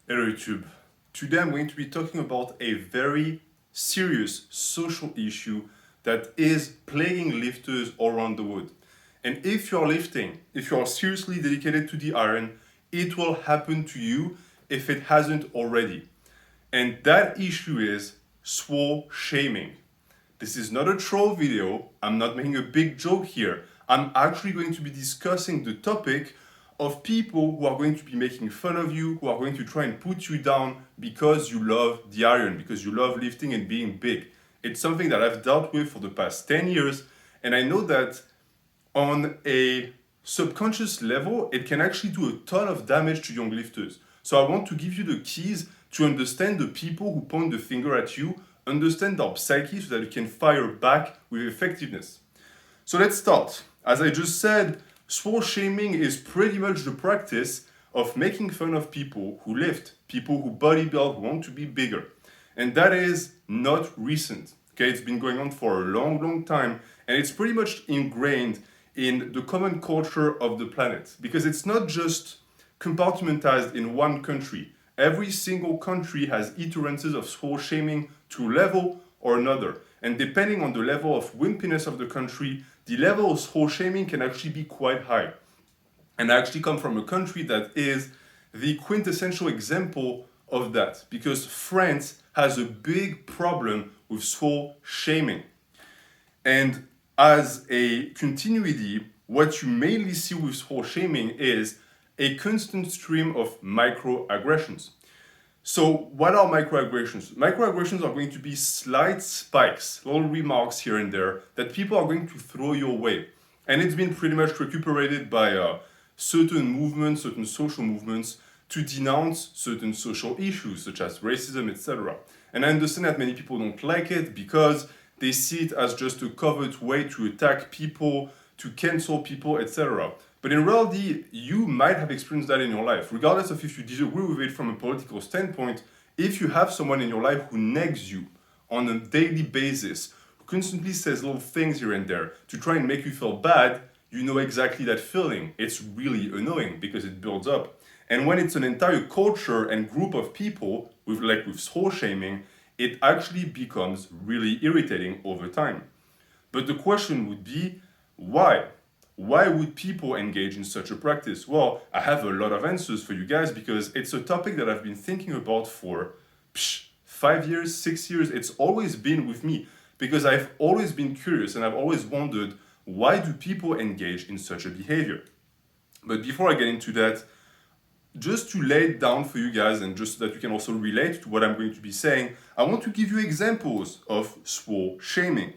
Hello YouTube. Today I'm going to be talking about a very serious social issue that is plaguing lifters all around the world. And if you're lifting, if you're seriously dedicated to the iron, it will happen to you if it hasn't already. And that issue is swole shaming. This is not a troll video. I'm not making a big joke here. I'm actually going to be discussing the topic of people who are going to be making fun of you, who are going to try and put you down because you love the iron, because you love lifting and being big. It's something that I've dealt with for the past 10 years, and I know that on a subconscious level, it can actually do a ton of damage to young lifters. So I want to give you the keys to understand the people who point the finger at you, understand their psyche so that you can fire back with effectiveness. So let's start. As I just said, swole shaming is pretty much the practice of making fun of people who lift, people who bodybuild, who want to be bigger. And that is not recent. Okay, it's been going on for a long, long time, and it's pretty much ingrained in the common culture of the planet because it's not just compartmentalized in one country. Every single country has iterances of swole shaming to a level or another. And depending on the level of wimpiness of the country, the level of swole shaming can actually be quite high. And I actually come from a country that is the quintessential example of that because France has a big problem with swole shaming. And as a continuity, what you mainly see with swole shaming is a constant stream of microaggressions. So what are microaggressions? Microaggressions are going to be slight spikes, little remarks here and there that people are going to throw your way. And it's been pretty much recuperated by certain movements, certain social movements to denounce certain social issues such as racism, etc. And I understand that many people don't like it because they see it as just a covert way to attack people, to cancel people, etc. But in reality, you might have experienced that in your life. Regardless of if you disagree with it from a political standpoint, if you have someone in your life who nags you on a daily basis, who constantly says little things here and there to try and make you feel bad, you know exactly that feeling. It's really annoying because it builds up. And when it's an entire culture and group of people with swole shaming, it actually becomes really irritating over time. But the question would be, why? Why would people engage in such a practice? Well, I have a lot of answers for you guys because it's a topic that I've been thinking about for 5 years, 6 years. It's always been with me because I've always been curious and I've always wondered, why do people engage in such a behavior? But before I get into that, just to lay it down for you guys and just so that you can also relate to what I'm going to be saying, I want to give you examples of swole shaming.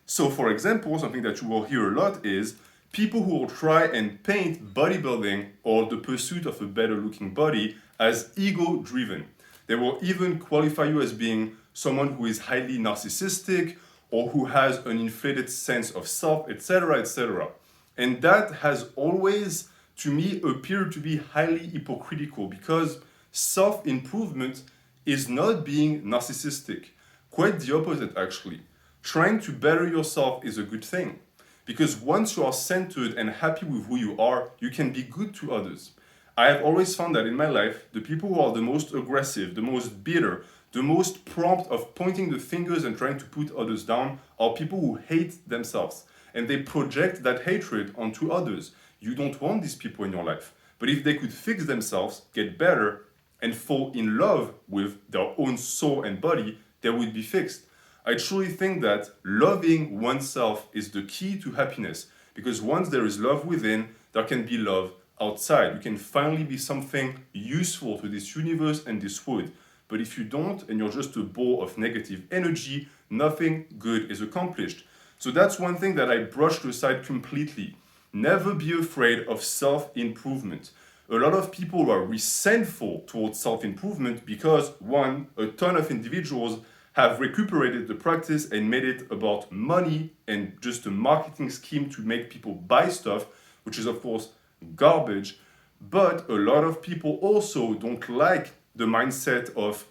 So for example, something that you will hear a lot is people who will try and paint bodybuilding or the pursuit of a better looking body as ego driven. They will even qualify you as being someone who is highly narcissistic or who has an inflated sense of self, etc., etc. And that has always, to me, appeared to be highly hypocritical because self-improvement is not being narcissistic. Quite the opposite, actually. Trying to better yourself is a good thing. Because once you are centered and happy with who you are, you can be good to others. I have always found that in my life, the people who are the most aggressive, the most bitter, the most prompt of pointing the fingers and trying to put others down are people who hate themselves. And they project that hatred onto others. You don't want these people in your life. But if they could fix themselves, get better, and fall in love with their own soul and body, they would be fixed. I truly think that loving oneself is the key to happiness because once there is love within, there can be love outside. You can finally be something useful to this universe and this world. But if you don't and you're just a ball of negative energy, nothing good is accomplished. So that's one thing that I brushed aside completely. Never be afraid of self-improvement. A lot of people are resentful towards self-improvement because, one, a ton of individuals have recuperated the practice and made it about money and just a marketing scheme to make people buy stuff, which is of course garbage. But a lot of people also don't like the mindset of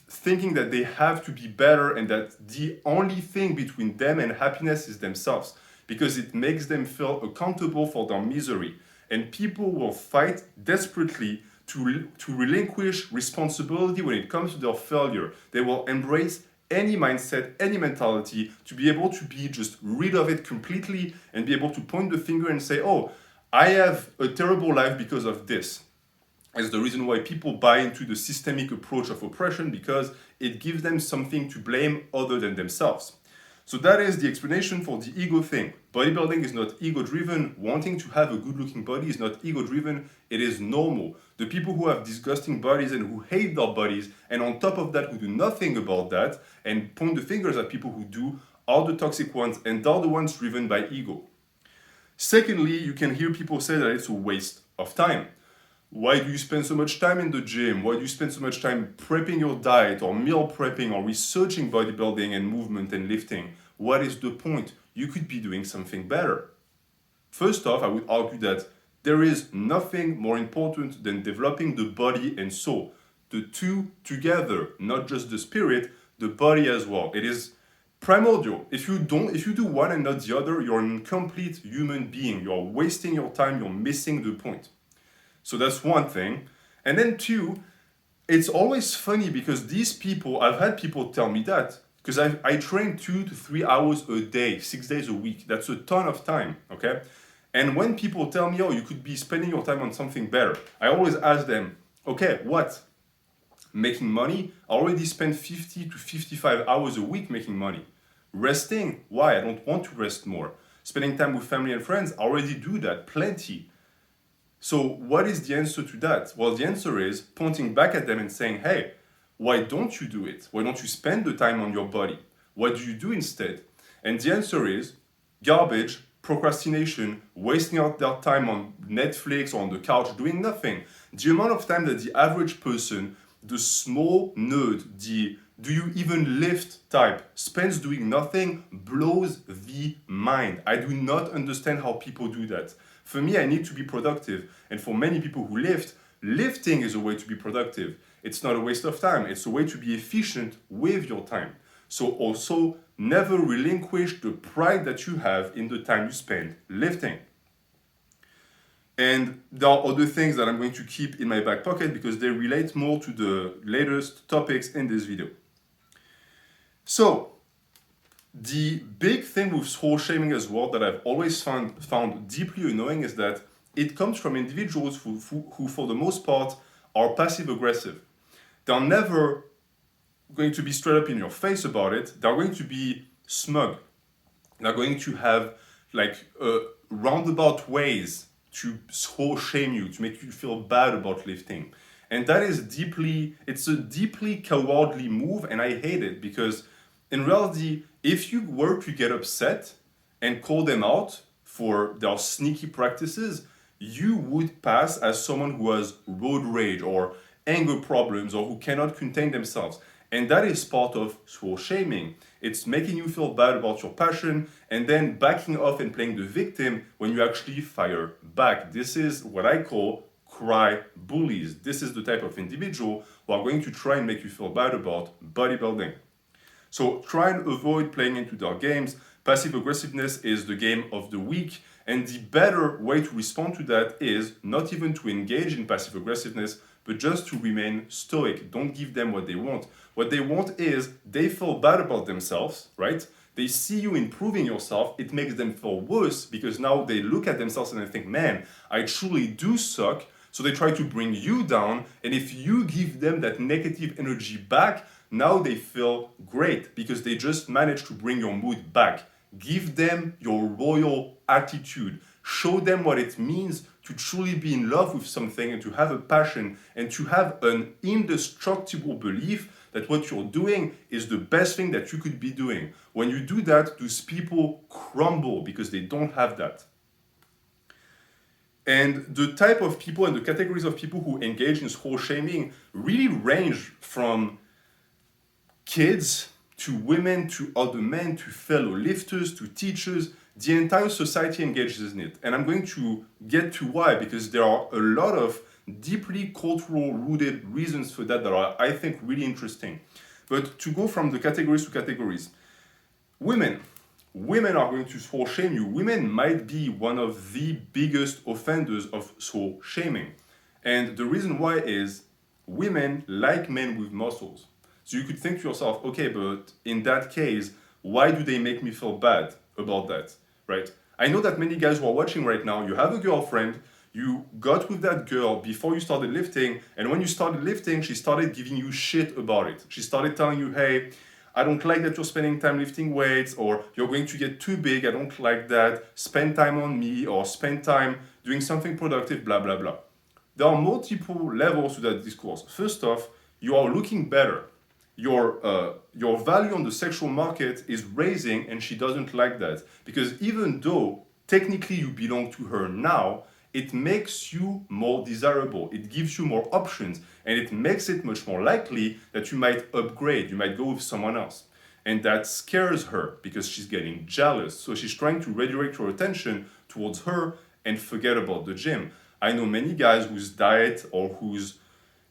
thinking that they have to be better and that the only thing between them and happiness is themselves because it makes them feel accountable for their misery. And people will fight desperately to relinquish responsibility when it comes to their failure. They will embrace any mindset, any mentality, to be able to be just rid of it completely and be able to point the finger and say, oh, I have a terrible life because of this. It's the reason why people buy into the systemic approach of oppression, because it gives them something to blame other than themselves. So that is the explanation for the ego thing. Bodybuilding is not ego-driven. Wanting to have a good-looking body is not ego-driven. It is normal. The people who have disgusting bodies and who hate their bodies, and on top of that who do nothing about that and point the fingers at people who do, are the toxic ones, and they're the ones driven by ego. Secondly, you can hear people say that it's a waste of time. Why do you spend so much time in the gym? Why do you spend so much time prepping your diet or meal prepping or researching bodybuilding and movement and lifting? What is the point? You could be doing something better. First off, I would argue that there is nothing more important than developing the body and soul. The two together, not just the spirit, the body as well. It is primordial. If you do one and not the other, you're an incomplete human being. You're wasting your time, you're missing the point. So that's one thing. And then two, it's always funny because these people, I've had people tell me that, because I train 2 to 3 hours a day, 6 days a week. That's a ton of time, okay? And when people tell me, oh, you could be spending your time on something better, I always ask them, okay, what? Making money? I already spend 50 to 55 hours a week making money. Resting? Why? I don't want to rest more. Spending time with family and friends? I already do that, plenty. So what is the answer to that? Well, the answer is pointing back at them and saying, hey, why don't you do it? Why don't you spend the time on your body? What do you do instead? And the answer is garbage, procrastination, wasting out their time on Netflix or on the couch doing nothing. The amount of time that the average person, the small nerd, the do you even lift type, spends doing nothing blows the mind. I do not understand how people do that. For me, I need to be productive. And for many people who lift, lifting is a way to be productive. It's not a waste of time. It's a way to be efficient with your time. So also never relinquish the pride that you have in the time you spend lifting. And there are other things that I'm going to keep in my back pocket because they relate more to the latest topics in this video. So, the big thing with swole shaming as well that I've always found deeply annoying is that it comes from individuals who for the most part, are passive-aggressive. They're never going to be straight up in your face about it. They're going to be smug. They're going to have like roundabout ways to swole shame you, to make you feel bad about lifting. And that is it's a deeply cowardly move, and I hate it because in reality, if you were to get upset and call them out for their sneaky practices, you would pass as someone who has road rage or anger problems or who cannot contain themselves. And that is part of swole shaming. It's making you feel bad about your passion and then backing off and playing the victim when you actually fire back. This is what I call cry bullies. This is the type of individual who are going to try and make you feel bad about bodybuilding. So try and avoid playing into their games. Passive aggressiveness is the game of the week. And the better way to respond to that is not even to engage in passive aggressiveness, but just to remain stoic. Don't give them what they want. What they want is they feel bad about themselves, right? They see you improving yourself. It makes them feel worse because now they look at themselves and they think, man, I truly do suck. So they try to bring you down. And if you give them that negative energy back, now they feel great because they just managed to bring your mood back. Give them your royal attitude. Show them what it means to truly be in love with something and to have a passion and to have an indestructible belief that what you're doing is the best thing that you could be doing. When you do that, those people crumble because they don't have that. And the type of people and the categories of people who engage in swole shaming really range from kids to women to other men to fellow lifters to teachers. The entire society engages in it. And I'm going to get to why, because there are a lot of deeply cultural rooted reasons for that are, I think, really interesting. But to go from the categories to categories, women are going to swole shame you. Women might be one of the biggest offenders of swole shaming. And the reason why is women like men with muscles. So you could think to yourself, okay, but in that case, why do they make me feel bad about that, right? I know that many guys who are watching right now, you have a girlfriend, you got with that girl before you started lifting, and when you started lifting, she started giving you shit about it. She started telling you, hey, I don't like that you're spending time lifting weights, or you're going to get too big, I don't like that, spend time on me, or spend time doing something productive, blah, blah, blah. There are multiple levels to that discourse. First off, you are looking better. Your value on the sexual market is raising, and she doesn't like that. Because even though technically you belong to her now, it makes you more desirable. It gives you more options, and it makes it much more likely that you might upgrade, you might go with someone else. And that scares her because she's getting jealous. So she's trying to redirect your attention towards her and forget about the gym. I know many guys whose diet or whose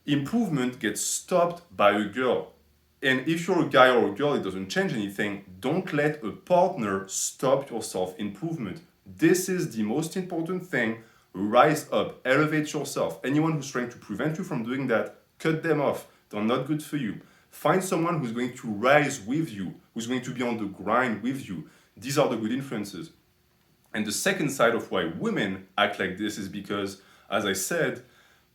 improvement gets stopped by a girl. And if you're a guy or a girl, it doesn't change anything. Don't let a partner stop your self-improvement. This is the most important thing. Rise up, elevate yourself. Anyone who's trying to prevent you from doing that, cut them off. They're not good for you. Find someone who's going to rise with you, who's going to be on the grind with you. These are the good influences. And the second side of why women act like this is because, as I said,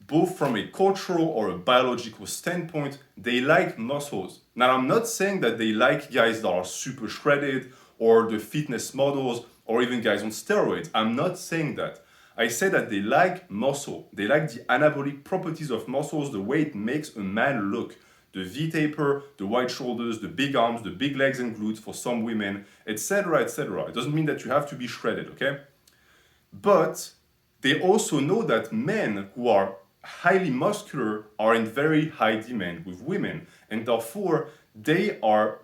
both from a cultural or a biological standpoint, they like muscles. Now, I'm not saying that they like guys that are super shredded or the fitness models or even guys on steroids. I'm not saying that. I say that they like muscle. They like the anabolic properties of muscles, the way it makes a man look. The V-taper, the wide shoulders, the big arms, the big legs and glutes for some women, etc., etc. It doesn't mean that you have to be shredded, okay? But they also know that men who are highly muscular are in very high demand with women, and therefore they are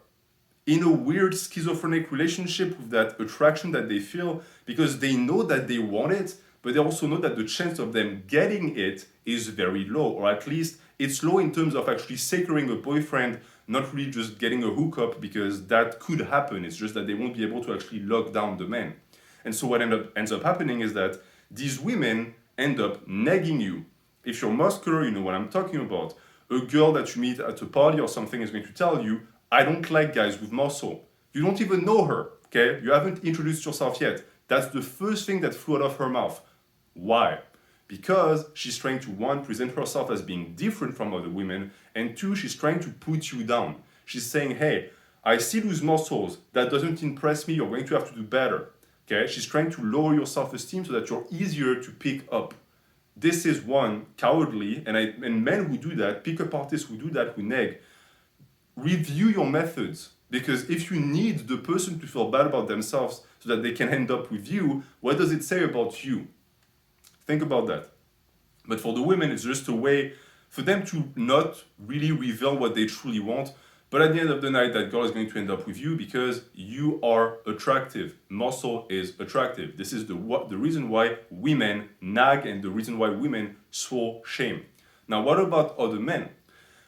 in a weird schizophrenic relationship with that attraction that they feel because they know that they want it, but they also know that the chance of them getting it is very low, or at least it's low in terms of actually securing a boyfriend, not really just getting a hookup, because that could happen. It's just that they won't be able to actually lock down the man. And so what ends up happening is that these women end up nagging you. If you're muscular, you know what I'm talking about. A girl that you meet at a party or something is going to tell you, I don't like guys with muscle. You don't even know her, okay? You haven't introduced yourself yet. That's the first thing that flew out of her mouth. Why? Because she's trying to, one, present herself as being different from other women, and two, she's trying to put you down. She's saying, hey, I see those muscles. That doesn't impress me. You're going to have to do better. Okay? She's trying to lower your self-esteem so that you're easier to pick up. This is one, cowardly, and men who do that, pick-up artists who do that, who nag, review your methods. Because if you need the person to feel bad about themselves so that they can end up with you, what does it say about you? Think about that. But for the women, it's just a way for them to not really reveal what they truly want. But at the end of the night, that girl is going to end up with you because you are attractive. Muscle is attractive. This is the reason why women nag and the reason why women swore shame. Now, what about other men?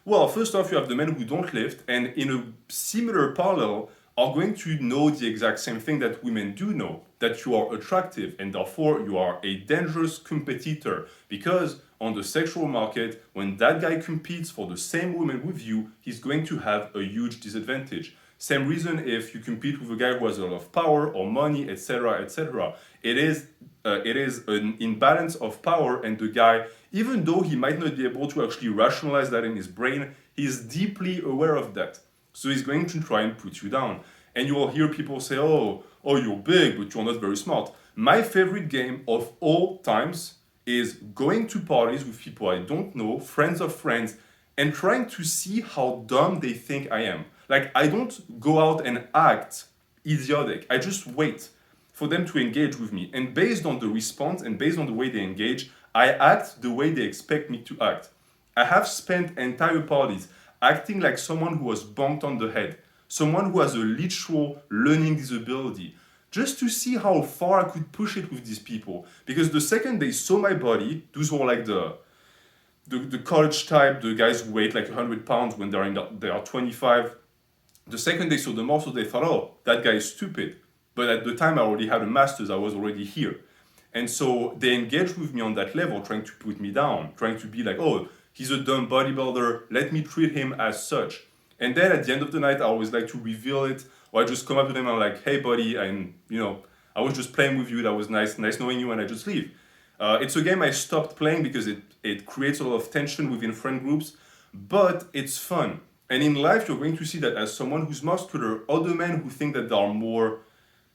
Well, first off, you have the men who don't lift, and in a similar parallel, are going to know the exact same thing that women do know, that you are attractive, and therefore you are a dangerous competitor. Because on the sexual market, when that guy competes for the same woman with you, he's going to have a huge disadvantage. Same reason if you compete with a guy who has a lot of power or money, etc., etc. It is an imbalance of power, and the guy, even though he might not be able to actually rationalize that in his brain, he's deeply aware of that. So he's going to try and put you down. And you will hear people say, oh, you're big, but you're not very smart. My favorite game of all times is going to parties with people I don't know, friends of friends, and trying to see how dumb they think I am. Like, I don't go out and act idiotic. I just wait for them to engage with me. And based on the response and based on the way they engage, I act the way they expect me to act. I have spent entire parties acting like someone who was bonked on the head, someone who has a literal learning disability, just to see how far I could push it with these people. Because the second they saw my body, those were like the college type, the guys who weigh like 100 pounds when they are 25. The second they saw the muscle, they thought, oh, that guy is stupid. But at the time I already had a master's, I was already here. And so they engage with me on that level, trying to put me down, trying to be like, oh, he's a dumb bodybuilder, let me treat him as such. And then at the end of the night, I always like to reveal it, or I just come up to them and I'm like, hey buddy, I was just playing with you, that was nice knowing you, and I just leave. It's a game I stopped playing because it creates a lot of tension within friend groups, but it's fun. And in life, you're going to see that as someone who's muscular, other men who think that they are more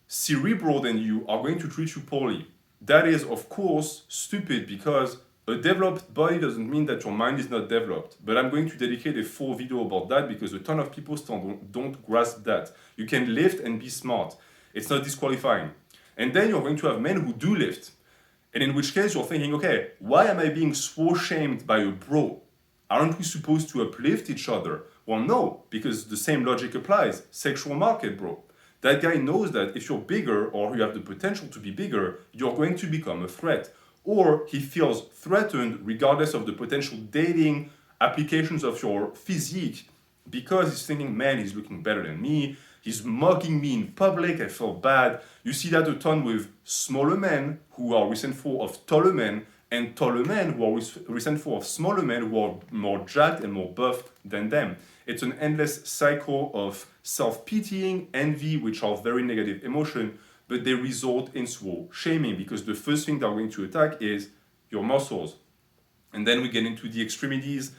cerebral than you are going to treat you poorly. That is, of course, stupid because a developed body doesn't mean that your mind is not developed. But I'm going to dedicate a full video about that because a ton of people still don't grasp that. You can lift and be smart. It's not disqualifying. And then you're going to have men who do lift. And in which case you're thinking, okay, why am I being swole shamed by a bro? Aren't we supposed to uplift each other? Well, no, because the same logic applies. Sexual market, bro. That guy knows that if you're bigger or you have the potential to be bigger, you're going to become a threat. Or he feels threatened regardless of the potential dating applications of your physique because he's thinking, man, he's looking better than me. He's mocking me in public. I feel bad. You see that a ton with smaller men who are resentful of taller men and taller men who are resentful of smaller men who are more jacked and more buffed than them. It's an endless cycle of self-pitying, envy, which are very negative emotions, but they result in swole shaming because the first thing they're going to attack is your muscles. And then we get into the extremities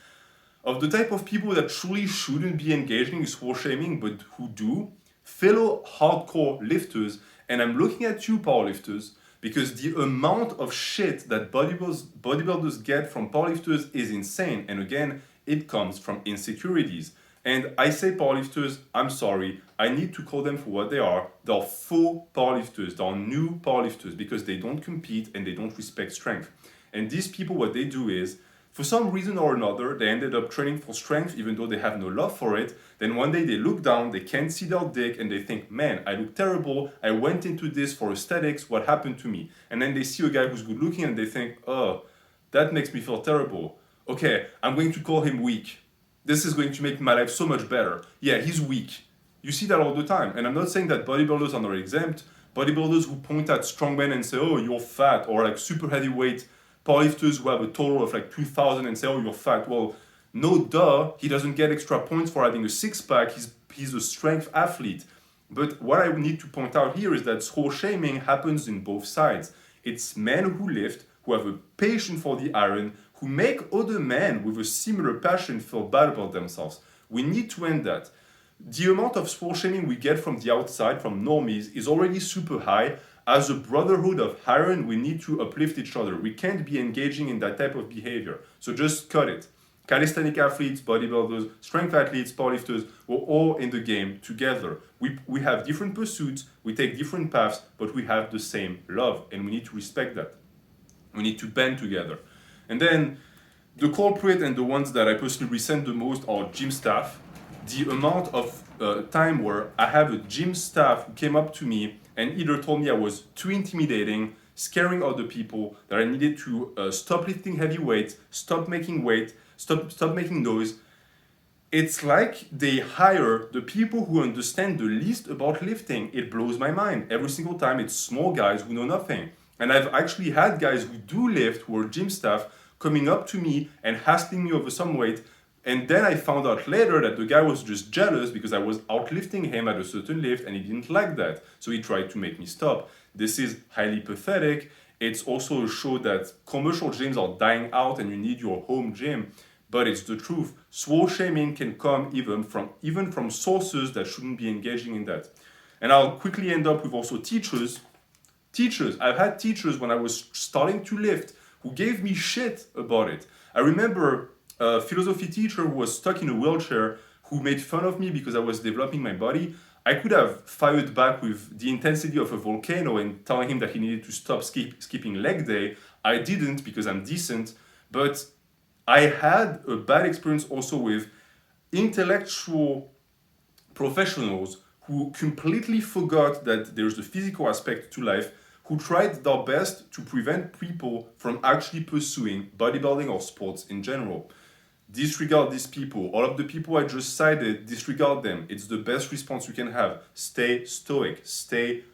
of the type of people that truly shouldn't be engaging in swole shaming, but who do, fellow hardcore lifters. And I'm looking at you, powerlifters, because the amount of shit that bodybuilders get from powerlifters is insane. And again, it comes from insecurities. And I say powerlifters, I'm sorry, I need to call them for what they are. They're faux powerlifters, they're new powerlifters because they don't compete and they don't respect strength. And these people, what they do is, for some reason or another, they ended up training for strength even though they have no love for it. Then one day they look down, they can't see their dick, and they think, man, I look terrible. I went into this for aesthetics. What happened to me? And then they see a guy who's good looking and they think, oh, that makes me feel terrible. Okay, I'm going to call him weak. This is going to make my life so much better. Yeah, he's weak. You see that all the time. And I'm not saying that bodybuilders are not exempt. Bodybuilders who point at strongmen and say, oh, you're fat, or like super heavyweight powerlifters who have a total of like 2,000 and say, oh, you're fat. Well, no duh, he doesn't get extra points for having a six-pack. He's a strength athlete. But what I need to point out here is that swole shaming happens in both sides. It's men who lift, who have a passion for the iron, who make other men with a similar passion feel bad about themselves. We need to end that. The amount of swole shaming we get from the outside, from normies, is already super high. As a brotherhood of iron, we need to uplift each other. We can't be engaging in that type of behavior. So just cut it. Calisthenic athletes, bodybuilders, strength athletes, powerlifters, we're all in the game together. We have different pursuits, we take different paths, but we have the same love, and we need to respect that. We need to band together. And then the culprit and the ones that I personally resent the most are gym staff. The amount of time where I have a gym staff who came up to me and either told me I was too intimidating, scaring other people, that I needed to stop lifting heavy weights, stop making weight, stop making noise. It's like they hire the people who understand the least about lifting. It blows my mind. Every single time it's small guys who know nothing. And I've actually had guys who do lift, who are gym staff, coming up to me and asking me over some weight. And then I found out later that the guy was just jealous because I was outlifting him at a certain lift and he didn't like that. So he tried to make me stop. This is highly pathetic. It's also a show that commercial gyms are dying out and you need your home gym. But it's the truth. Swole shaming can come even from sources that shouldn't be engaging in that. And I'll quickly end up with also teachers. I've had teachers when I was starting to lift who gave me shit about it. I remember a philosophy teacher who was stuck in a wheelchair who made fun of me because I was developing my body. I could have fired back with the intensity of a volcano and telling him that he needed to stop skipping leg day. I didn't because I'm decent, but I had a bad experience also with intellectual professionals who completely forgot that there's a physical aspect to life, who tried their best to prevent people from actually pursuing bodybuilding or sports in general. Disregard these people. All of the people I just cited, disregard them. It's the best response you can have. Stay stoic. Stay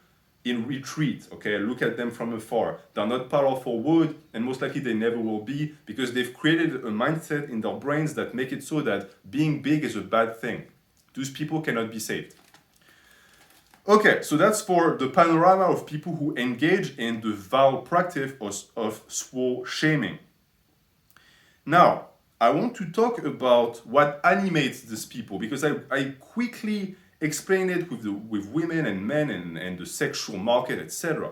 in retreat, okay? Look at them from afar. They're not powerful wood, and most likely they never will be, because they've created a mindset in their brains that make it so that being big is a bad thing. Those people cannot be saved. Okay, so that's for the panorama of people who engage in the vile practice of swole shaming. Now, I want to talk about what animates these people, because I quickly explain it with women and men and the sexual market, etc.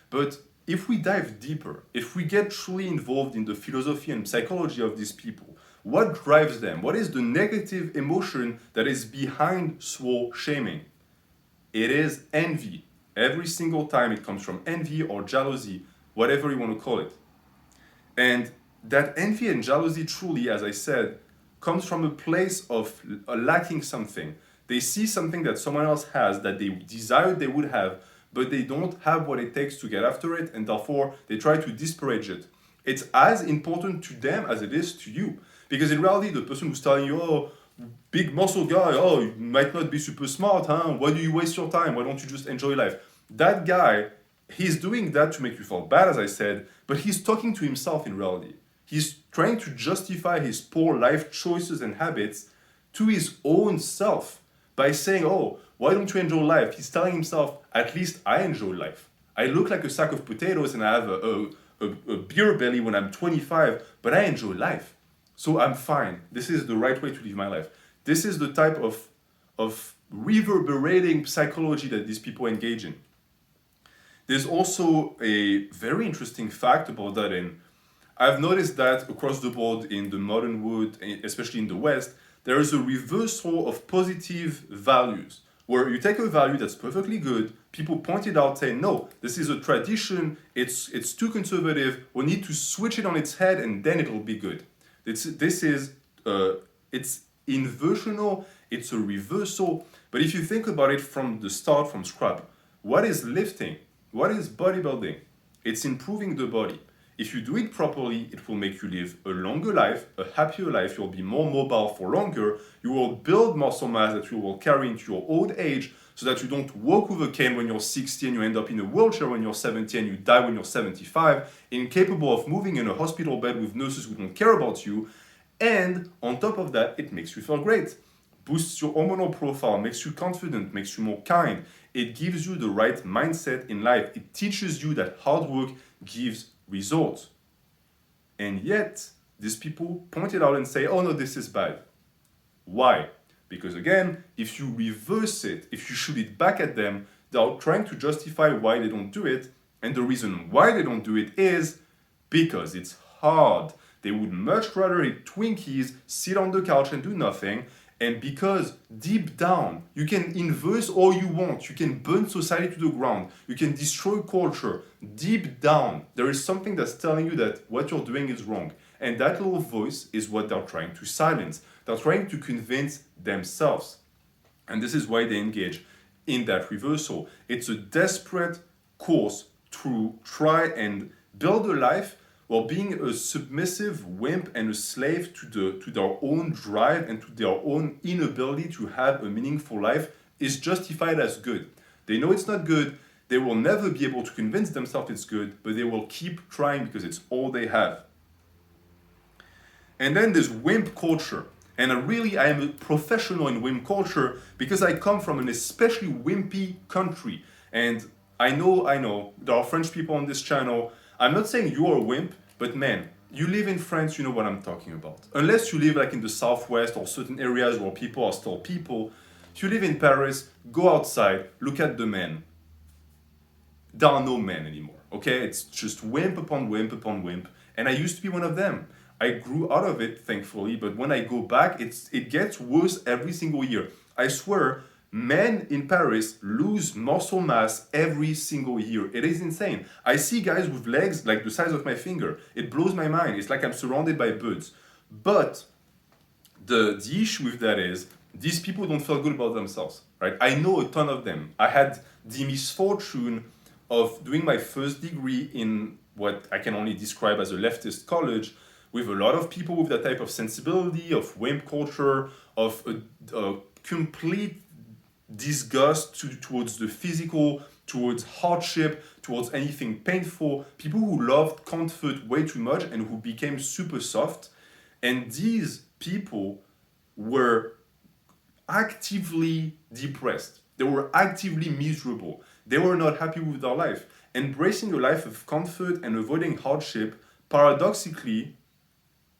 But if we dive deeper, if we get truly involved in the philosophy and psychology of these people, what drives them? What is the negative emotion that is behind swole shaming? It is envy. Every single time it comes from envy or jealousy, whatever you want to call it. And that envy and jealousy truly, as I said, comes from a place of lacking something. They see something that someone else has that they desire they would have, but they don't have what it takes to get after it, and therefore they try to disparage it. It's as important to them as it is to you. Because in reality, the person who's telling you, oh, big muscle guy, oh, you might not be super smart, huh? Why do you waste your time? Why don't you just enjoy life? That guy, he's doing that to make you feel bad, as I said, but he's talking to himself in reality. He's trying to justify his poor life choices and habits to his own self by saying, oh, why don't you enjoy life? He's telling himself, at least I enjoy life. I look like a sack of potatoes and I have a beer belly when I'm 25, but I enjoy life. So I'm fine. This is the right way to live my life. This is the type of reverberating psychology that these people engage in. There's also a very interesting fact about that, and I've noticed that across the board in the modern world, especially in the West, there is a reversal of positive values, where you take a value that's perfectly good, people point it out, say, no, this is a tradition, it's too conservative, we need to switch it on its head and then it'll be good. It's inversional, it's a reversal, but if you think about it from the start, from scratch, what is lifting? What is bodybuilding? It's improving the body. If you do it properly, it will make you live a longer life, a happier life, you'll be more mobile for longer, you will build muscle mass that you will carry into your old age, so that you don't walk with a cane when you're 60 and you end up in a wheelchair when you're 70 and you die when you're 75, incapable of moving in a hospital bed with nurses who don't care about you. And on top of that, it makes you feel great. Boosts your hormonal profile, makes you confident, makes you more kind. It gives you the right mindset in life. It teaches you that hard work gives results. And yet, these people point it out and say, oh no, this is bad. Why? Because again, if you reverse it, if you shoot it back at them, they're trying to justify why they don't do it. And the reason why they don't do it is because it's hard. They would much rather eat Twinkies, sit on the couch and do nothing. And because deep down, you can inverse all you want. You can burn society to the ground. You can destroy culture. Deep down, there is something that's telling you that what you're doing is wrong. And that little voice is what they're trying to silence. They're trying to convince themselves. And this is why they engage in that reversal. It's a desperate course to try and build a life while being a submissive wimp and a slave to their own drive and to their own inability to have a meaningful life is justified as good. They know it's not good. They will never be able to convince themselves it's good, but they will keep trying because it's all they have. And then there's wimp culture. And I am a professional in wimp culture because I come from an especially wimpy country. And I know, there are French people on this channel. I'm not saying you are a wimp, but man, you live in France, you know what I'm talking about. Unless you live like in the southwest or certain areas where people are still people. If you live in Paris, go outside, look at the men. There are no men anymore, okay? It's just wimp upon wimp upon wimp. And I used to be one of them. I grew out of it, thankfully, but when I go back, it gets worse every single year. I swear, men in Paris lose muscle mass every single year. It is insane. I see guys with legs like the size of my finger. It blows my mind. It's like I'm surrounded by birds. But the issue with that is, these people don't feel good about themselves, right? I know a ton of them. I had the misfortune of doing my first degree in what I can only describe as a leftist college, with a lot of people with that type of sensibility, of wimp culture, of a complete disgust towards the physical towards hardship, towards anything painful, people who loved comfort way too much and who became super soft. And these people were actively depressed. They were actively miserable. They were not happy with their life. Embracing a life of comfort and avoiding hardship, paradoxically,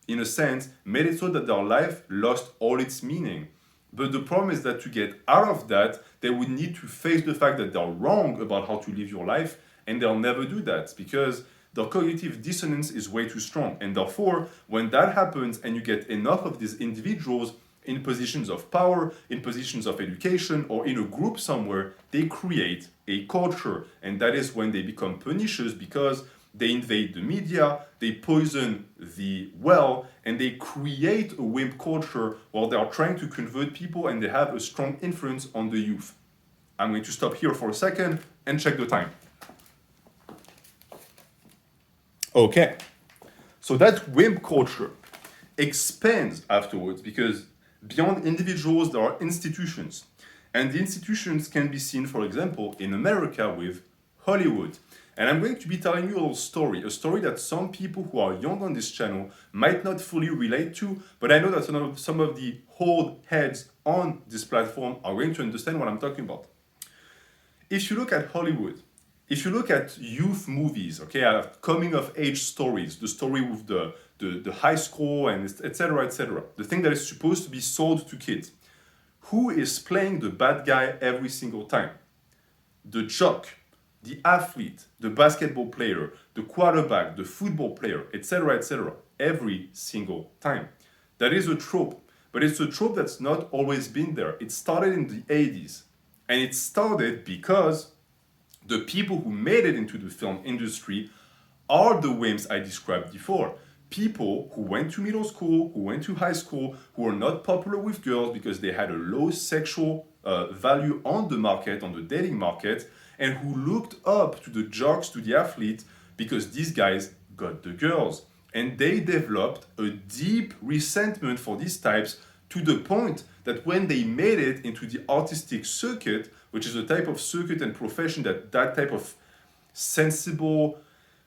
in a sense, made it so that their life lost all its meaning. But the problem is that to get out of that, they would need to face the fact that they're wrong about how to live your life, and they'll never do that because their cognitive dissonance is way too strong. And therefore, when that happens and you get enough of these individuals in positions of power, in positions of education, or in a group somewhere, they create a culture. And that is when they become pernicious because they invade the media, they poison the well, and they create a wimp culture while they are trying to convert people and they have a strong influence on the youth. I'm going to stop here for a second and check the time. Okay, so that wimp culture expands afterwards because beyond individuals, there are institutions. And the institutions can be seen, for example, in America with Hollywood. And I'm going to be telling you a little story, a story that some people who are young on this channel might not fully relate to, but I know that some of the old heads on this platform are going to understand what I'm talking about. If you look at Hollywood, if you look at youth movies, okay, coming of age stories, the story with the high school and etc., the thing that is supposed to be sold to kids, who is playing the bad guy every single time? The jock, the athlete, the basketball player, the quarterback, the football player, etc., every single time. That is a trope, but it's a trope that's not always been there. It started in the 80s, and it started because the people who made it into the film industry are the wimps I described before. People who went to middle school, who went to high school, who were not popular with girls because they had a low sexual value on the market, on the dating market, and who looked up to the jocks, to the athletes, because these guys got the girls. And they developed a deep resentment for these types to the point that when they made it into the artistic circuit, which is a type of circuit and profession that type of sensible,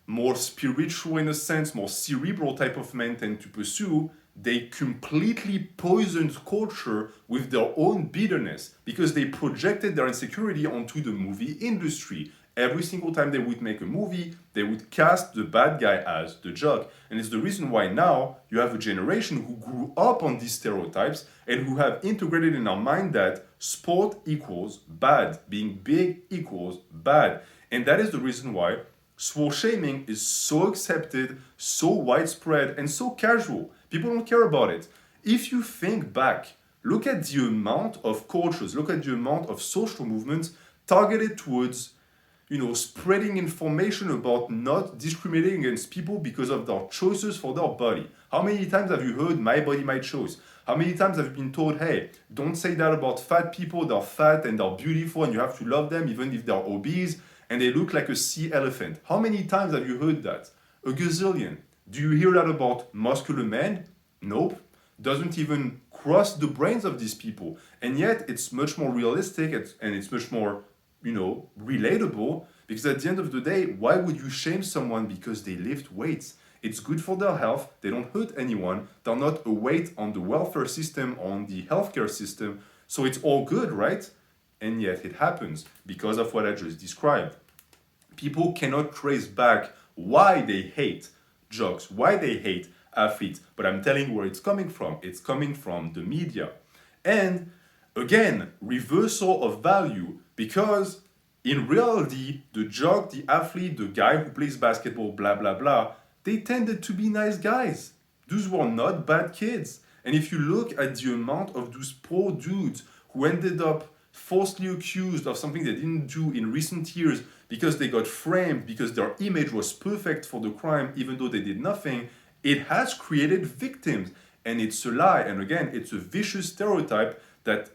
more spiritual in a sense, more cerebral type of men tend to pursue, they completely poisoned culture with their own bitterness because they projected their insecurity onto the movie industry. Every single time they would make a movie, they would cast the bad guy as the jock. And it's the reason why now you have a generation who grew up on these stereotypes and who have integrated in our mind that sport equals bad, being big equals bad. And that is the reason why swole shaming is so accepted, so widespread, and so casual. People don't care about it. If you think back, look at the amount of cultures, look at the amount of social movements targeted towards, spreading information about not discriminating against people because of their choices for their body. How many times have you heard my body, my choice? How many times have you been told, hey, don't say that about fat people, they're fat and they're beautiful and you have to love them even if they're obese and they look like a sea elephant? How many times have you heard that? A gazillion. Do you hear that about muscular men? Nope. Doesn't even cross the brains of these people. And yet it's much more realistic and it's much more, relatable, because at the end of the day, why would you shame someone because they lift weights? It's good for their health. They don't hurt anyone. They're not a weight on the welfare system, on the healthcare system. So it's all good, right? And yet it happens because of what I just described. People cannot trace back why they hate jocks, why they hate athletes, but I'm telling you where it's coming from. It's coming from the media. And again, reversal of value, because in reality, the jock, the athlete, the guy who plays basketball, blah, blah, blah, they tended to be nice guys. Those were not bad kids. And if you look at the amount of those poor dudes who ended up falsely accused of something they didn't do in recent years because they got framed, because their image was perfect for the crime, even though they did nothing, it has created victims. And it's a lie. And again, it's a vicious stereotype that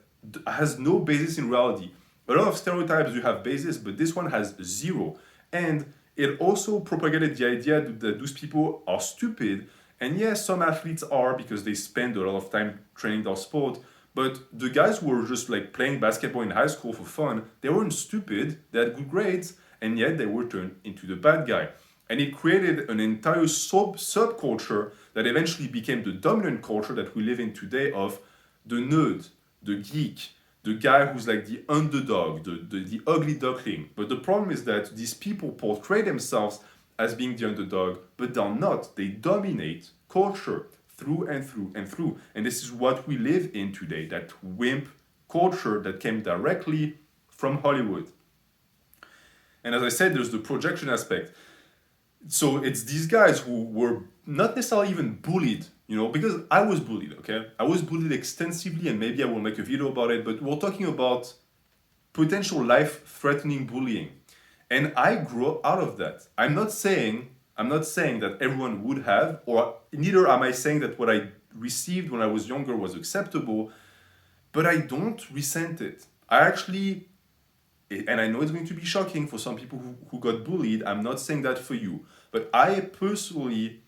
has no basis in reality. A lot of stereotypes do have basis, but this one has zero. And it also propagated the idea that those people are stupid. And yes, some athletes are because they spend a lot of time training their sport. But the guys who were just like playing basketball in high school for fun, they weren't stupid, they had good grades, and yet they were turned into the bad guy. And it created an entire subculture that eventually became the dominant culture that we live in today of the nerd, the geek, the guy who's like the underdog, the ugly duckling. But the problem is that these people portray themselves as being the underdog, but they're not. They dominate culture through and through and through. And this is what we live in today, that wimp culture that came directly from Hollywood. And as I said, there's the projection aspect. So it's these guys who were not necessarily even bullied, because I was bullied, okay? I was bullied extensively, and maybe I will make a video about it, but we're talking about potential life-threatening bullying. And I grew out of that. I'm not saying that everyone would have, or neither am I saying that what I received when I was younger was acceptable, but I don't resent it. I actually, and I know it's going to be shocking for some people who got bullied, I'm not saying that for you, but I personally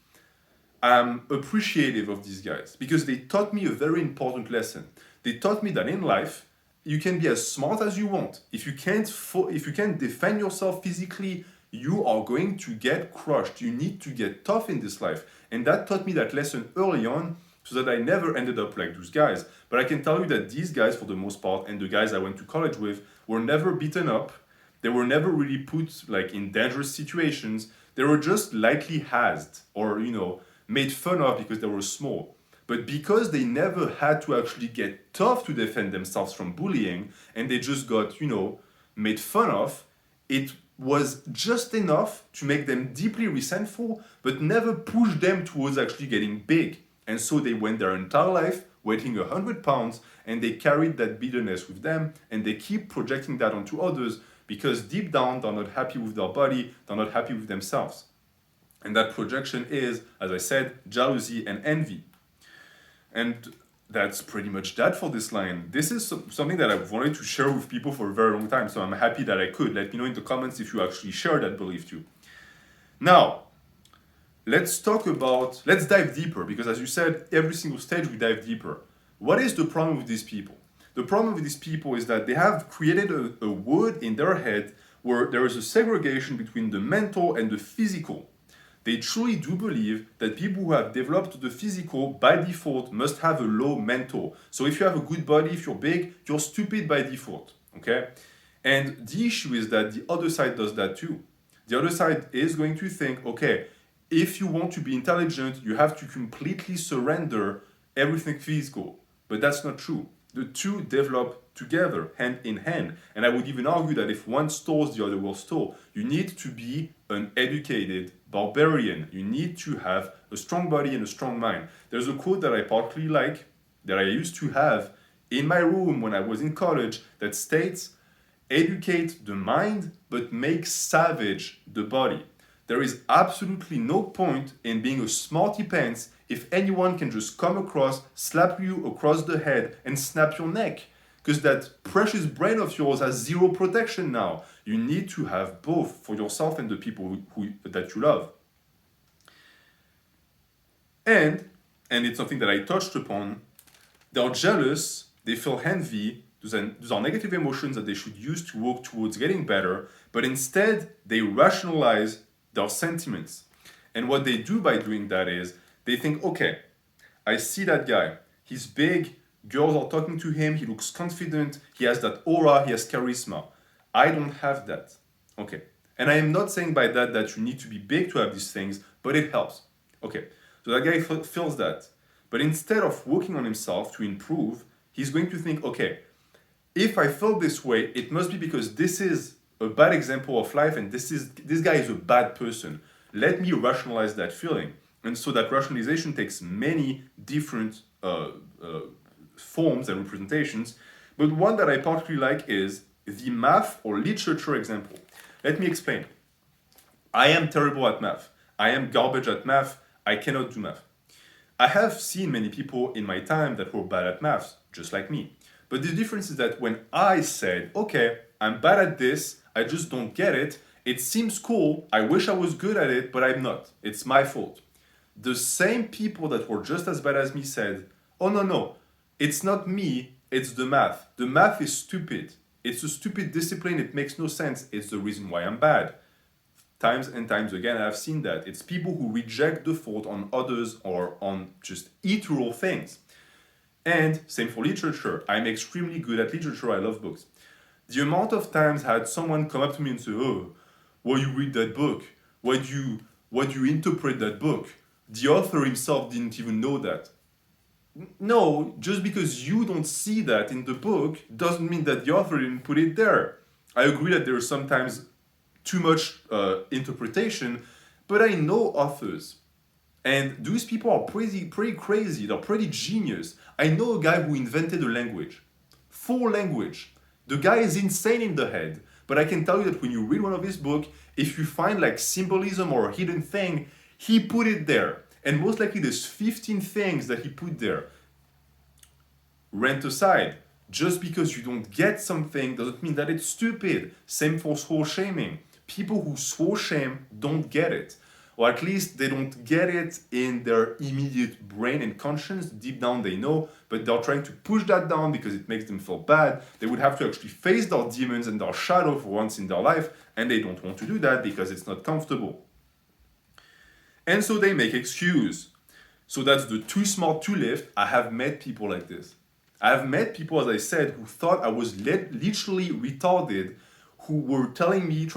am appreciative of these guys because they taught me a very important lesson. They taught me that in life, you can be as smart as you want. If you can't defend yourself physically, you are going to get crushed. You need to get tough in this life. And that taught me that lesson early on so that I never ended up like those guys. But I can tell you that these guys, for the most part, and the guys I went to college with, were never beaten up. They were never really put like in dangerous situations. They were just lightly hazed or, made fun of because they were small. But because they never had to actually get tough to defend themselves from bullying, and they just got, made fun of, it was just enough to make them deeply resentful, but never push them towards actually getting big. And so they went their entire life weighing 100 pounds, and they carried that bitterness with them, and they keep projecting that onto others because deep down, they're not happy with their body, they're not happy with themselves. And that projection is, as I said, jealousy and envy. And that's pretty much that for this line. This is something that I've wanted to share with people for a very long time, so I'm happy that I could. Let me know in the comments if you actually share that belief too. Now, let's dive deeper, because as you said, every single stage we dive deeper. What is the problem with these people? The problem with these people is that they have created a word in their head where there is a segregation between the mental and the physical. They truly do believe that people who have developed the physical by default must have a low mental. So if you have a good body, if you're big, you're stupid by default, okay? And the issue is that the other side does that too. The other side is going to think, okay, if you want to be intelligent, you have to completely surrender everything physical. But that's not true. The two develop together, hand in hand. And I would even argue that if one stalls, the other will stall. You need to be an educated barbarian. You need to have a strong body and a strong mind. There's a quote that I particularly like, that I used to have in my room when I was in college, that states, educate the mind, but make savage the body. There is absolutely no point in being a smarty pants if anyone can just come across, slap you across the head, and snap your neck. Because that precious brain of yours has zero protection now. You need to have both for yourself and the people that you love. And it's something that I touched upon, they're jealous, they feel envy, those are negative emotions that they should use to work towards getting better, but instead they rationalize their sentiments. And what they do by doing that is, they think, okay, I see that guy, he's big, girls are talking to him, he looks confident, he has that aura, he has charisma. I don't have that. Okay. And I am not saying by that you need to be big to have these things, but it helps. Okay. So that guy feels that. But instead of working on himself to improve, he's going to think, okay, if I feel this way, it must be because this is a bad example of life and this guy is a bad person. Let me rationalize that feeling. And so that rationalization takes many different forms and representations, but one that I particularly like is the math or literature example. Let me explain. I am terrible at math. I am garbage at math. I cannot do math. I have seen many people in my time that were bad at math, just like me. But the difference is that when I said, okay, I'm bad at this, I just don't get it, it seems cool, I wish I was good at it, but I'm not. It's my fault. The same people that were just as bad as me said, oh no, it's not me, It's the math. The math is stupid. It's a stupid discipline. It makes no sense. It's the reason why I'm bad. Times and times again, I've seen that. It's people who reject the fault on others or on just literal things. And same for literature. I'm extremely good at literature. I love books. The amount of times I had someone come up to me and say, "Oh, why you read that book? Why do you interpret that book? The author himself didn't even know that." No, just because you don't see that in the book doesn't mean that the author didn't put it there. I agree that there is sometimes too much interpretation, but I know authors. And those people are pretty crazy, they're pretty genius. I know a guy who invented a language. Full language. The guy is insane in the head. But I can tell you that when you read one of his books, if you find like symbolism or a hidden thing, he put it there. And most likely there's 15 things that he put there. Rant aside, just because you don't get something doesn't mean that it's stupid. Same for swole shaming. People who swole shame don't get it. Or at least they don't get it in their immediate brain and conscience. Deep down they know, but they're trying to push that down because it makes them feel bad. They would have to actually face their demons and their shadow for once in their life, and they don't want to do that because it's not comfortable. And so they make excuse. So that's the too smart to lift. I have met people like this. I have met people, as I said, who thought I was literally retarded, who were telling me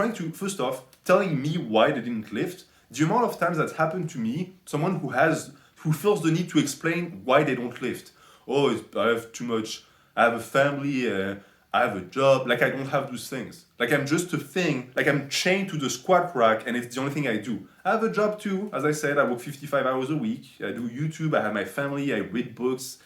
why they didn't lift. The amount of times that's happened to me, someone who feels the need to explain why they don't lift. Oh, I have too much, I have a family, I have a job, like I don't have those things. Like I'm just a thing, like I'm chained to the squat rack and it's the only thing I do. I have a job too, as I said, I work 55 hours a week, I do YouTube, I have my family, I read books.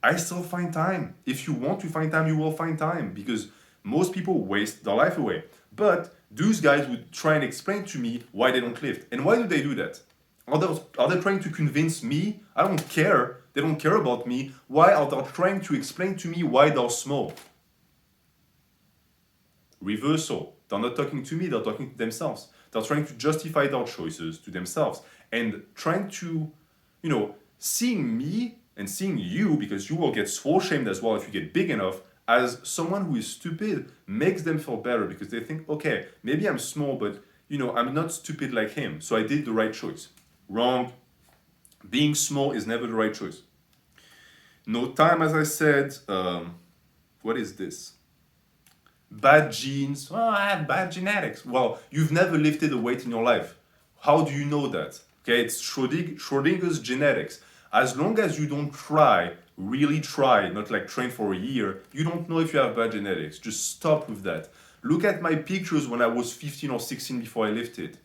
I still find time. If you want to find time, you will find time because most people waste their life away. But those guys would try and explain to me why they don't lift. And why do they do that? Are they trying to convince me? I don't care. They don't care about me. Why are they trying to explain to me why they're small? Reversal. They're not talking to me, they're talking to themselves. They're trying to justify their choices to themselves and trying to, seeing me and seeing you, because you will get swole shamed as well if you get big enough, as someone who is stupid makes them feel better because they think, okay, maybe I'm small, but I'm not stupid like him, so I did the right choice. Wrong. Being small is never the right choice. No time, as I said. What is this? Bad genes. Oh, I have bad genetics. Well, you've never lifted a weight in your life. How do you know that? Okay, it's Schrodinger's genetics. As long as you don't really try, not like train for a year, you don't know if you have bad genetics. Just stop with that. Look at my pictures when I was 15 or 16 before I lifted.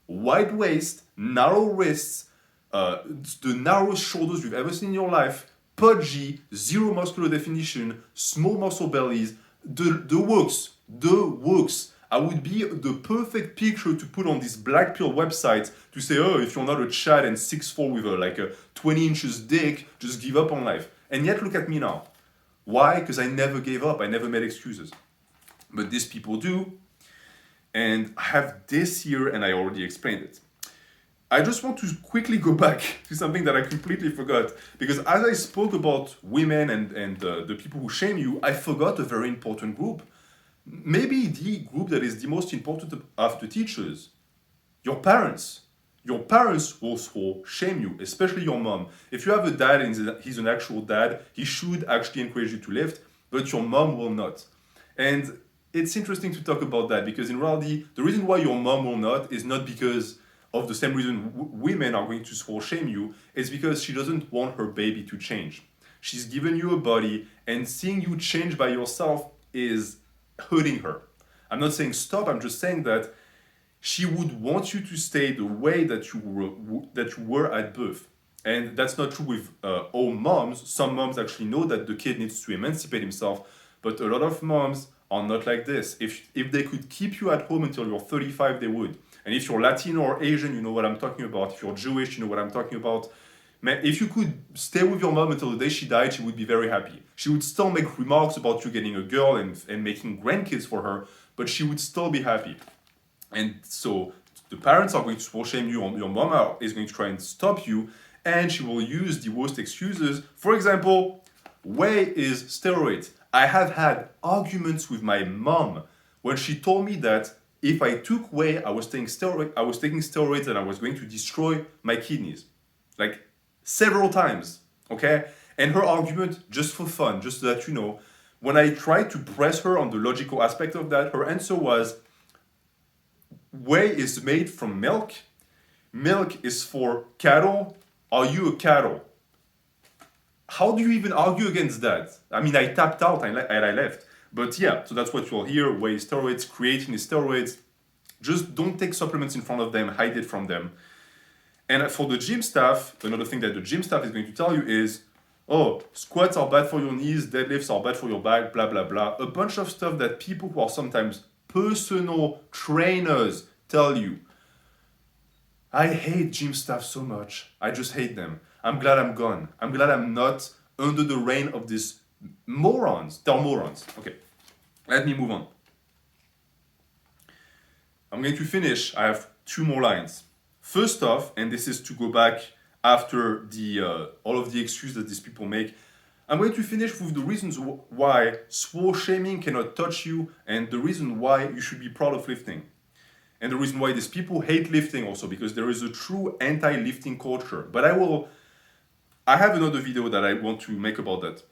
Wide waist, narrow wrists, the narrowest shoulders you've ever seen in your life, pudgy, zero muscular definition, small muscle bellies, the works. I would be the perfect picture to put on this black pill website to say, oh, if you're not a Chad and 6'4" with a 20 inches dick, just give up on life. And yet look at me now. Why? Because I never gave up. I never made excuses. But these people do. And I have this here, and I already explained it. I just want to quickly go back to something that I completely forgot. Because as I spoke about women and the people who shame you, I forgot a very important group. Maybe the group that is the most important after teachers. Your parents. Your parents will shame you, especially your mom. If you have a dad and he's an actual dad, he should actually encourage you to lift, but your mom will not. And it's interesting to talk about that because in reality, the reason why your mom will not is not because of the same reason women are going to swole shame you, it's because she doesn't want her baby to change. She's given you a body, and seeing you change by yourself is hurting her. I'm not saying stop, I'm just saying that she would want you to stay the way that you were at birth. And that's not true with all moms. Some moms actually know that the kid needs to emancipate himself, but a lot of moms are not like this. If they could keep you at home until you're 35, they would. And if you're Latino or Asian, you know what I'm talking about. If you're Jewish, you know what I'm talking about. Man, if you could stay with your mom until the day she died, she would be very happy. She would still make remarks about you getting a girl and making grandkids for her, but she would still be happy. And so the parents are going to swole shame you, or your mom is going to try and stop you, and she will use the worst excuses. For example, Whey is steroids. I have had arguments with my mom when she told me that if I took whey, I was taking steroids and I was going to destroy my kidneys. Like several times, okay? And her argument, just for fun, just so that you know, when I tried to press her on the logical aspect of that, her answer was, whey is made from milk. Milk is for cattle. Are you a cattle? How do you even argue against that? I mean, I tapped out and I left. But yeah, so that's what you'll hear. Whey is steroids, creatine is steroids. Just don't take supplements in front of them, hide it from them. And for the gym staff, another thing that the gym staff is going to tell you is, oh, squats are bad for your knees, deadlifts are bad for your back, blah, blah, blah. A bunch of stuff that people who are sometimes personal trainers tell you. I hate gym staff so much. I just hate them. I'm glad I'm gone. I'm glad I'm not under the reign of these morons. They're morons. Okay, let me move on. I'm going to finish. I have 2 more lines. First off, and this is to go back after all of the excuses that these people make, I'm going to finish with the reasons why swole shaming cannot touch you and the reason why you should be proud of lifting. And the reason why these people hate lifting also, because there is a true anti-lifting culture. But I have another video that I want to make about that.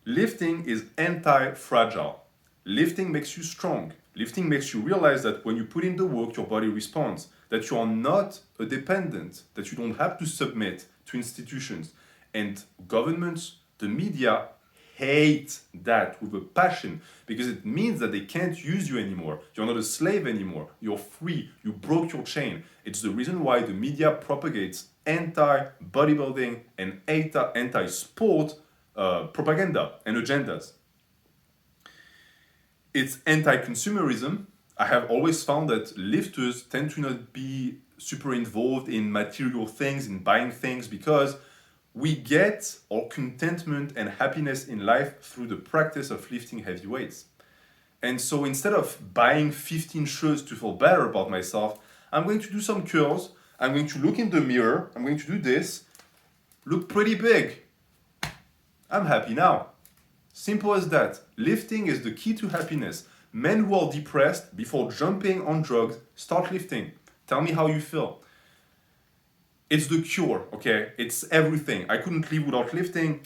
Lifting is anti-fragile. Lifting makes you strong. Lifting makes you realize that when you put in the work, your body responds, that you are not a dependent, that you don't have to submit to institutions. And governments, the media, hate that with a passion because it means that they can't use you anymore. You're not a slave anymore. You're free. You broke your chain. It's the reason why the media propagates anti-bodybuilding and anti-sport propaganda and agendas. It's anti-consumerism. I have always found that lifters tend to not be super involved in material things, in buying things, because we get our contentment and happiness in life through the practice of lifting heavy weights. And so instead of buying 15 shirts to feel better about myself, I'm going to do some curls. I'm going to look in the mirror. I'm going to do this. Look pretty big. I'm happy now. Simple as that. Lifting is the key to happiness. Men who are depressed, before jumping on drugs, start lifting. Tell me how you feel. It's the cure, okay? It's everything. I couldn't live without lifting.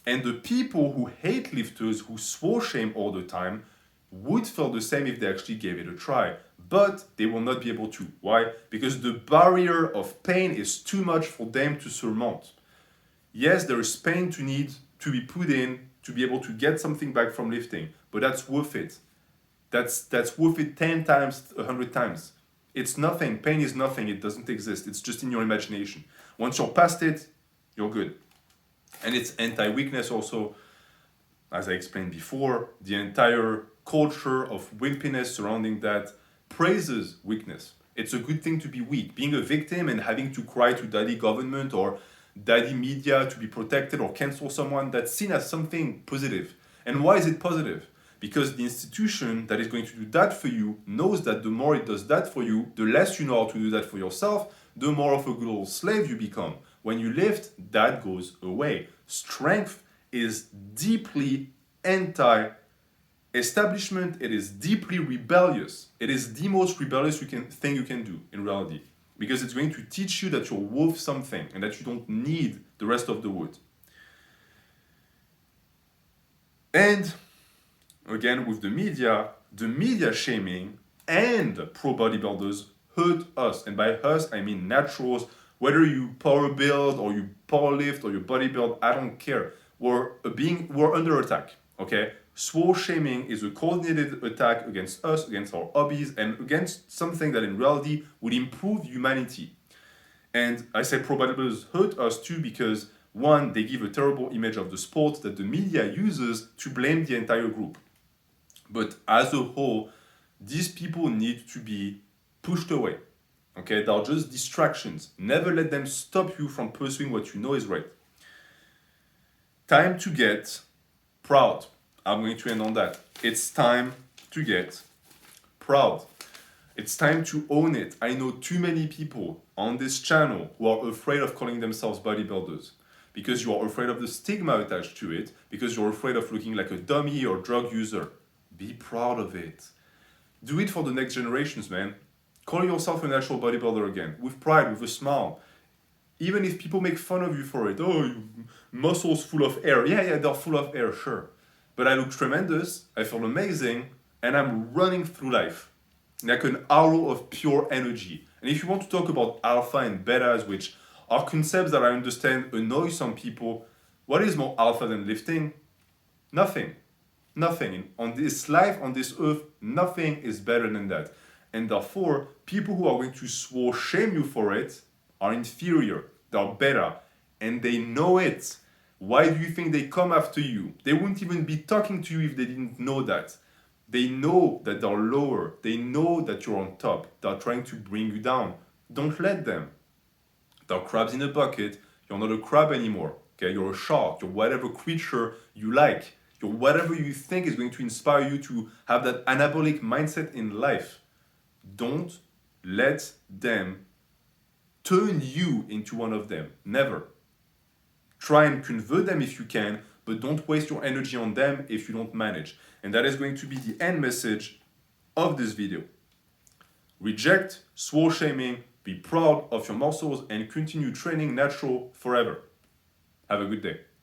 And the people who hate lifters, who swole shame all the time, would feel the same if they actually gave it a try. But they will not be able to. Why? Because the barrier of pain is too much for them to surmount. Yes, there is pain to need to be put in to be able to get something back from lifting, but that's worth it. That's worth it 10 times, 100 times. It's nothing. Pain is nothing. It doesn't exist. It's just in your imagination. Once you're past it, you're good. And it's anti-weakness also. As I explained before, the entire culture of wimpiness surrounding that praises weakness. It's a good thing to be weak. Being a victim and having to cry to daddy government or daddy media to be protected or cancel someone, that's seen as something positive. And why is it positive? Because the institution that is going to do that for you knows that the more it does that for you, the less you know how to do that for yourself, the more of a good old slave you become. When you lift, that goes away. Strength is deeply anti-establishment. It is deeply rebellious. It is the most rebellious thing you can do in reality, because it's going to teach you that you're worth something and that you don't need the rest of the wood. And again, with the media shaming and pro bodybuilders hurt us. And by us, I mean naturals. Whether you power build or you power lift or you bodybuild, I don't care. We're under attack, okay? Swole shaming is a coordinated attack against us, against our hobbies, and against something that in reality would improve humanity. And I say pro bodybuilders hurt us too because, one, they give a terrible image of the sport that the media uses to blame the entire group. But as a whole, these people need to be pushed away. Okay, they're just distractions. Never let them stop you from pursuing what you know is right. Time to get proud. I'm going to end on that. It's time to get proud. It's time to own it. I know too many people on this channel who are afraid of calling themselves bodybuilders because you are afraid of the stigma attached to it, because you're afraid of looking like a dummy or drug user. Be proud of it. Do it for the next generations, man. Call yourself a natural bodybuilder again, with pride, with a smile. Even if people make fun of you for it, oh, you muscles full of air. Yeah, they're full of air, sure. But I look tremendous, I feel amazing, and I'm running through life like an arrow of pure energy. And if you want to talk about alpha and betas, which are concepts that I understand annoy some people, what is more alpha than lifting? Nothing. Nothing. On this life, on this earth, nothing is better than that. And therefore, people who are going to swore shame you for it are inferior, they're better, and they know it. Why do you think they come after you? They wouldn't even be talking to you if they didn't know that. They know that they're lower. They know that you're on top. They're trying to bring you down. Don't let them. They're crabs in a bucket. You're not a crab anymore. Okay, you're a shark. You're whatever creature you like. You're whatever you think is going to inspire you to have that anabolic mindset in life. Don't let them turn you into one of them. Never. Try and convert them if you can, but don't waste your energy on them if you don't manage. And that is going to be the end message of this video. Reject swole shaming, be proud of your muscles, and continue training natural forever. Have a good day.